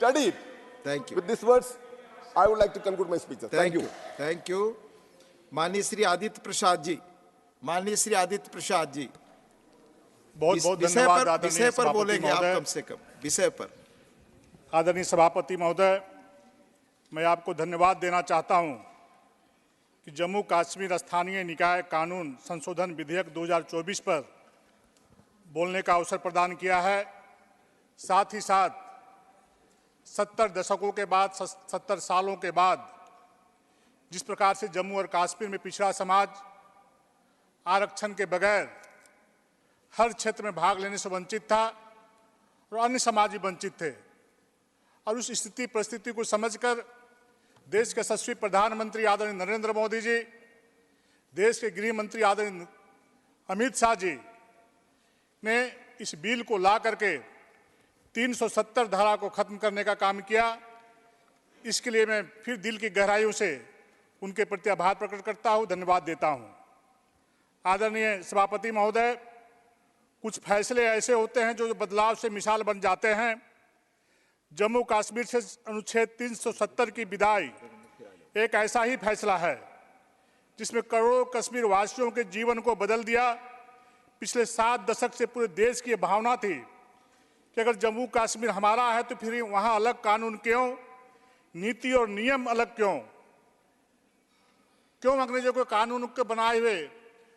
study it. Thank you. With these words, I would like to conclude my speech. Sir. Thank you. Thank you. माननीय श्री आदित्य प्रसाद जी, माननीय श्री आदित्य प्रसाद जी, बहुत बहुत धन्यवाद। विषय पर बोलेंगे आप, कम से कम विषय पर। आदरणीय सभापति महोदय, मैं आपको धन्यवाद देना चाहता हूं कि जम्मू कश्मीर स्थानीय निकाय कानून संशोधन विधेयक 2024 पर बोलने का अवसर प्रदान किया है। साथ ही साथ 70 दशकों के बाद, 70 सालों के बाद जिस प्रकार से जम्मू और कश्मीर में पिछड़ा समाज आरक्षण के बगैर हर क्षेत्र में भाग लेने से वंचित था और अन्य समाज भी वंचित थे, और उस स्थिति परिस्थिति को समझकर देश के यशस्वी प्रधानमंत्री आदरणीय नरेंद्र मोदी जी, देश के गृह मंत्री आदरणीय अमित शाह जी ने इस बिल को ला करके 370 धारा को खत्म करने का काम किया। इसके लिए मैं फिर दिल की गहराइयों से उनके प्रति आभार प्रकट करता हूं, धन्यवाद देता हूं। आदरणीय सभापति महोदय, कुछ फैसले ऐसे होते हैं जो बदलाव से मिसाल बन जाते हैं। जम्मू कश्मीर से अनुच्छेद 370 की विदाई एक ऐसा ही फैसला है जिसमें करोड़ों कश्मीर वासियों के जीवन को बदल दिया। पिछले 7 दशक से पूरे देश की भावना थी कि अगर जम्मू कश्मीर हमारा है तो फिर वहाँ अलग कानून क्यों, नीति और नियम अलग क्यों अंग्रेजों के कानून के बनाए हुए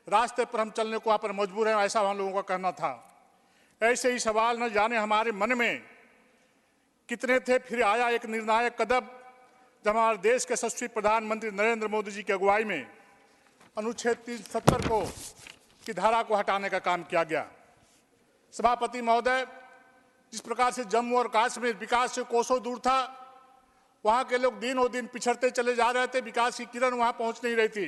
रास्ते पर हम चलने को वहाँ पर मजबूर हैं, ऐसा हम लोगों का कहना था। ऐसे ही सवाल न जाने हमारे मन में कितने थे। फिर आया एक निर्णायक कदम जब हमारे देश के यशस्वी प्रधानमंत्री नरेंद्र मोदी जी की अगुवाई में अनुच्छेद 370 की धारा को हटाने का काम किया गया। सभापति महोदय, जिस प्रकार से जम्मू और कश्मीर विकास से कोसों दूर था, वहाँ के लोग दिनों दिन पिछड़ते चले जा रहे थे, विकास की किरण वहाँ पहुँच नहीं रही थी।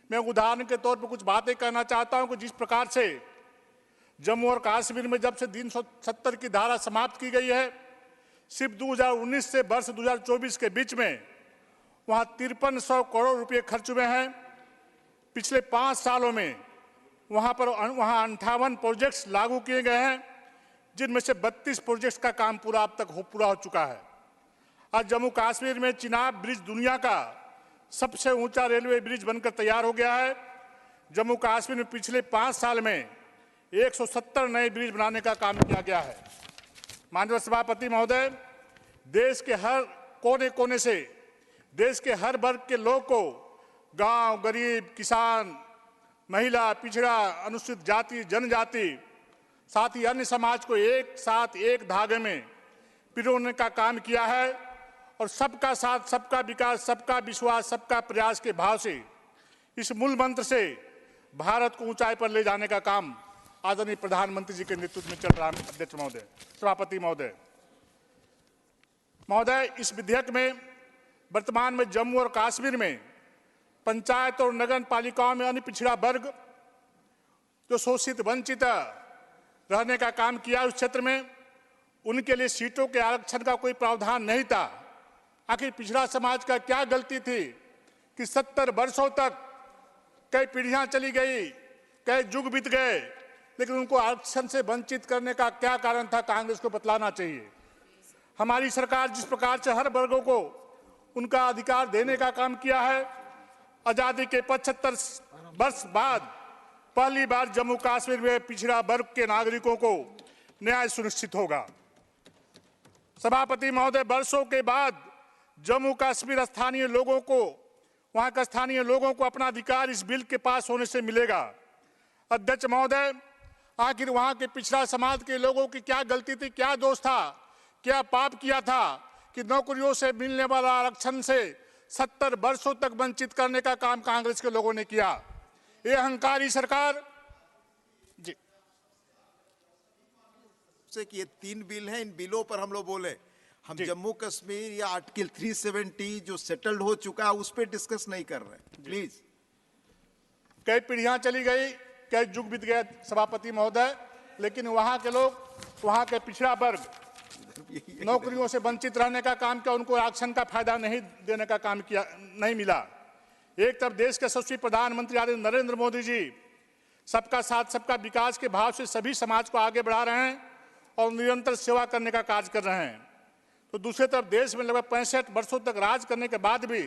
मैं उदाहरण के तौर पर कुछ बातें कहना चाहता हूँ कि जिस प्रकार से जम्मू और कश्मीर में जब से 370 की धारा समाप्त की गई है, सिर्फ 2019 से वर्ष 2024 के बीच में वहाँ 5300 करोड़ रुपए खर्च हुए हैं। पिछले 5 सालों में वहाँ 58 प्रोजेक्ट्स लागू किए गए हैं, जिनमें से 32 प्रोजेक्ट्स का काम अब तक पूरा हो चुका है। आज जम्मू कश्मीर में चिनाब ब्रिज दुनिया का सबसे ऊंचा रेलवे ब्रिज बनकर तैयार हो गया है। जम्मू कश्मीर में पिछले 5 साल में 170 नए ब्रिज बनाने का काम किया गया है। माननीय सभापति महोदय, देश के हर कोने कोने से देश के हर वर्ग के लोग को, गांव, गरीब, किसान, महिला, पिछड़ा, अनुसूचित जाति, जनजाति, साथ ही अन्य समाज को एक साथ एक धागे में पिरोने का काम किया है और सबका साथ, सबका विकास, सबका विश्वास, सबका प्रयास के भाव से इस मूल मंत्र से भारत को ऊंचाई पर ले जाने का काम आदरणीय प्रधानमंत्री जी के नेतृत्व में चल रहा है। अध्यक्ष महोदय, सभापति महोदय, इस विधेयक में वर्तमान में जम्मू और कश्मीर में पंचायत और नगर पालिकाओं में अन्य पिछड़ा वर्ग जो शोषित वंचित रहने का काम किया, उस क्षेत्र में उनके लिए सीटों के आरक्षण का कोई प्रावधान नहीं था। आखिर पिछड़ा समाज का क्या गलती थी कि 70 वर्षों तक कई पीढ़ियां चली गई, कई युग बीत गए, लेकिन उनको आरक्षण से वंचित करने का क्या कारण था, कांग्रेस को बतलाना चाहिए। हमारी सरकार जिस प्रकार से हर वर्गों को उनका अधिकार देने का काम किया है, आजादी के 75 वर्ष बाद पहली बार जम्मू कश्मीर में पिछड़ा वर्ग के नागरिकों को न्याय सुनिश्चित होगा। सभापति महोदय, वर्षों के बाद जम्मू कश्मीर स्थानीय लोगों को, वहां के स्थानीय लोगों को अपना अधिकार इस बिल के पास होने से मिलेगा। अध्यक्ष महोदय, आखिर वहां के पिछड़ा समाज के लोगों की क्या गलती थी, क्या दोष था, क्या पाप किया था कि नौकरियों से मिलने वाला आरक्षण से 70 वर्षों तक वंचित करने का काम कांग्रेस के लोगों ने किया। ये अहंकारी सरकार जी से कि ये 3 बिल हैं, इन बिलों पर हम लोग बोले, हम जम्मू कश्मीर या आर्टिकल 370 जो सेटल्ड हो चुका है उस पर डिस्कस नहीं कर रहे। प्लीज, कई पीढ़ियां चली गई, कई युग बीत गए सभापति महोदय, लेकिन वहां के लोग, वहां के पिछड़ा वर्ग नौकरियों से वंचित रहने का काम किया, उनको आरक्षण का फायदा नहीं देने का काम किया, नहीं मिला। एक तरफ देश के यशस्वी प्रधानमंत्री आदरणीय नरेंद्र मोदी जी सबका साथ, सबका विकास के भाव से सभी समाज को आगे बढ़ा रहे हैं और निरंतर सेवा करने का कार्य कर रहे हैं। तो दूसरी तरफ देश में लगभग 65 वर्षों तक राज करने के बाद भी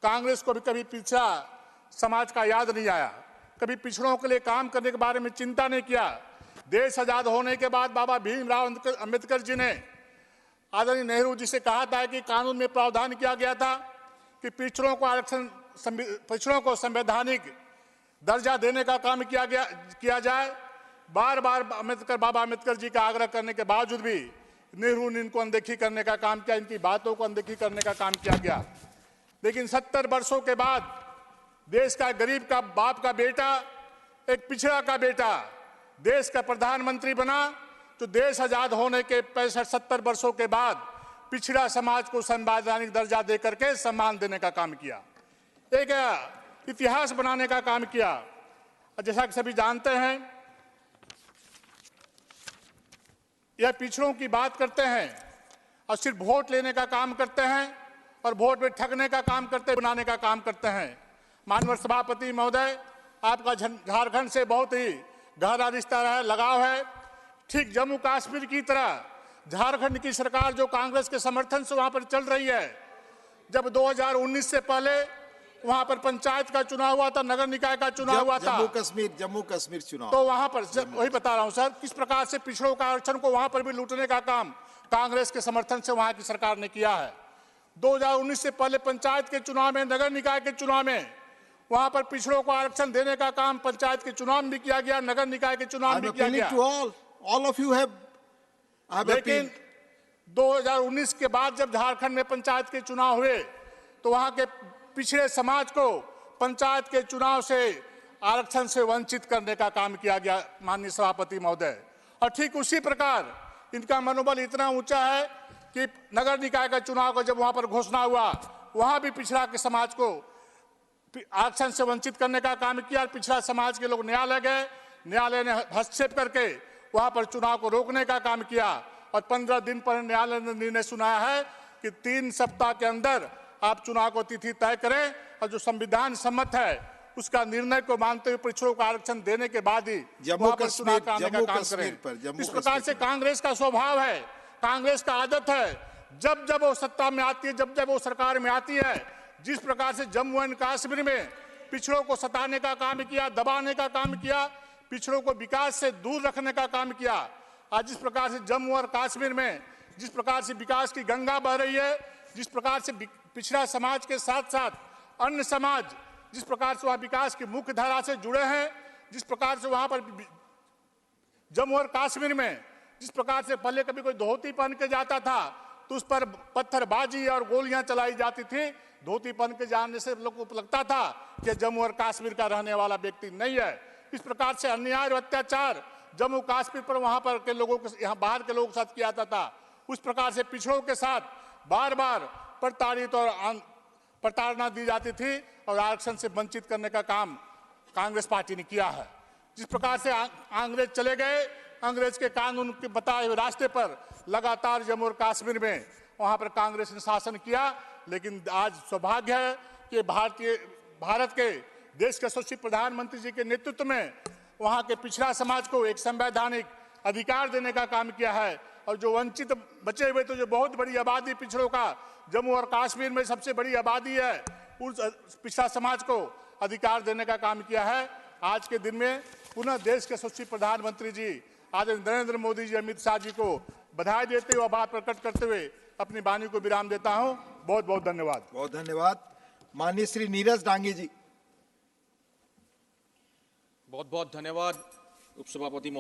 कांग्रेस को भी कभी पिछड़ा समाज का याद नहीं आया, कभी पिछड़ों के लिए काम करने के बारे में चिंता नहीं किया। देश आजाद होने के बाद बाबा भीमराव अंबेडकर जी ने आदरणीय नेहरू जी से कहा था कि कानून में प्रावधान किया गया था कि पिछड़ों को संवैधानिक दर्जा देने का काम किया जाए। बार बार बाबा अम्बेडकर जी का आग्रह करने के बावजूद भी नेहरू ने इनको अनदेखी करने का काम किया, इनकी बातों को अनदेखी करने का काम किया गया। लेकिन 70 वर्षों के बाद देश का गरीब का बाप का बेटा, एक पिछड़ा का बेटा देश का प्रधानमंत्री बना, तो देश आजाद होने के 65-70 वर्षों के बाद पिछड़ा समाज को संवैधानिक दर्जा देकर के सम्मान देने का काम किया, एक इतिहास बनाने का काम किया। जैसा कि सभी जानते हैं, यह पिछड़ों की बात करते हैं और सिर्फ वोट लेने का काम करते हैं और वोट में ठगने का काम करते, बनाने का काम करते हैं। माननीय सभापति महोदय, आपका झारखंड से बहुत ही गहरा रिश्ता है, लगाव है। ठीक जम्मू कश्मीर की तरह झारखंड की सरकार जो कांग्रेस के समर्थन से वहां पर चल रही है, जब 2019 से पहले वहां पर पंचायत का चुनाव हुआ था, नगर निकाय का चुनाव हुआ था, जम्मू कश्मीर चुनाव, तो वहां पर वही बता रहा हूं सर, किस प्रकार से पिछड़ों का आरक्षण को वहां पर भी लूटने का काम कांग्रेस के समर्थन से वहां की सरकार ने किया है। 2019 से पहले पंचायत के चुनाव में, नगर निकाय के चुनाव में वहां पर पिछड़ों को आरक्षण देने का काम पंचायत के चुनाव में भी किया गया, नगर निकाय के चुनाव में भी किया गया। all of you have लेकिन 2019 के बाद जब झारखंड में पंचायत के चुनाव हुए, तो वहां के पिछड़े समाज को पंचायत के चुनाव से आरक्षण से वंचित करने का काम किया गया, माननीय सभापति महोदय। और ठीक उसी प्रकार इनका मनोबल इतना ऊंचा है कि नगर निकाय का चुनाव का जब वहां पर घोषणा हुआ, वहां भी पिछड़ा के समाज को आरक्षण से वंचित करने का काम किया। पिछड़ा समाज के लोग न्यायालय गए, न्यायालय ने हस्तक्षेप करके वहां पर चुनाव को रोकने का काम किया और 15 दिन पर न्यायालय ने निर्णय सुनाया है कि 3 सप्ताह के अंदर आप चुनाव को तिथि तय करें और जो संविधान सम्मत है उसका निर्णय को मानते हुए पिछड़ों को आरक्षण देने के बाद ही वहां पर चुनाव कराने का काम करें। इस प्रकार से कांग्रेस का स्वभाव है, कांग्रेस का आदत है, जब जब वो सत्ता में आती है, जब जब वो सरकार में आती है, जिस प्रकार से जम्मू एंड कश्मीर में पिछड़ों को सताने का काम किया, दबाने का काम किया, पिछड़ों को विकास से दूर रखने का काम किया। आज जिस प्रकार से जम्मू और कश्मीर में जिस प्रकार से विकास की गंगा बह रही है, जिस प्रकार से पिछड़ा समाज के साथ साथ अन्य समाज जिस प्रकार से वहां विकास की मुख्य धारा से जुड़े हैं, जिस प्रकार से वहां पर जम्मू और कश्मीर में जिस प्रकार से पहले कभी कोई धोती पहन के जाता था तो उस पर पत्थरबाजी और गोलियां चलाई जाती थी, धोती पहन के जाने से लोगों को लगता था कि जम्मू और कश्मीर का रहने वाला व्यक्ति नहीं है। इस प्रकार से अन्याय और अत्याचार जम्मू कश्मीर पर वहां पर के लोगों के, यहाँ बाहर के लोगों के साथ किया जाता था। उस प्रकार से पिछड़ों के साथ बार बार प्रताड़ित और प्रताड़ना दी जाती थी और आरक्षण से वंचित करने का काम कांग्रेस पार्टी ने किया है। जिस प्रकार से अंग्रेज चले गए, अंग्रेज के कानून के बताए हुए रास्ते पर लगातार जम्मू और कश्मीर में वहां पर कांग्रेस ने शासन किया। लेकिन आज सौभाग्य है कि भारत के देश के यशस्वी प्रधानमंत्री जी के नेतृत्व में वहां के पिछड़ा समाज को एक संवैधानिक अधिकार देने का काम किया है और जो वंचित बचे हुए, तो जो बहुत बड़ी आबादी पिछड़ों का जम्मू और कश्मीर में सबसे बड़ी आबादी है, उस पिछड़ा समाज को अधिकार देने का काम किया है। आज के दिन में पुनः देश के यशस्वी प्रधानमंत्री जी आदरणीय नरेंद्र मोदी जी, अमित शाह जी को बधाई देते हुए, आभार प्रकट करते हुए अपनी वाणी को विराम देता हूं। बहुत बहुत धन्यवाद। बहुत धन्यवाद। माननीय श्री नीरज डांगे जी। बहुत बहुत धन्यवाद उपसभापति महोदय।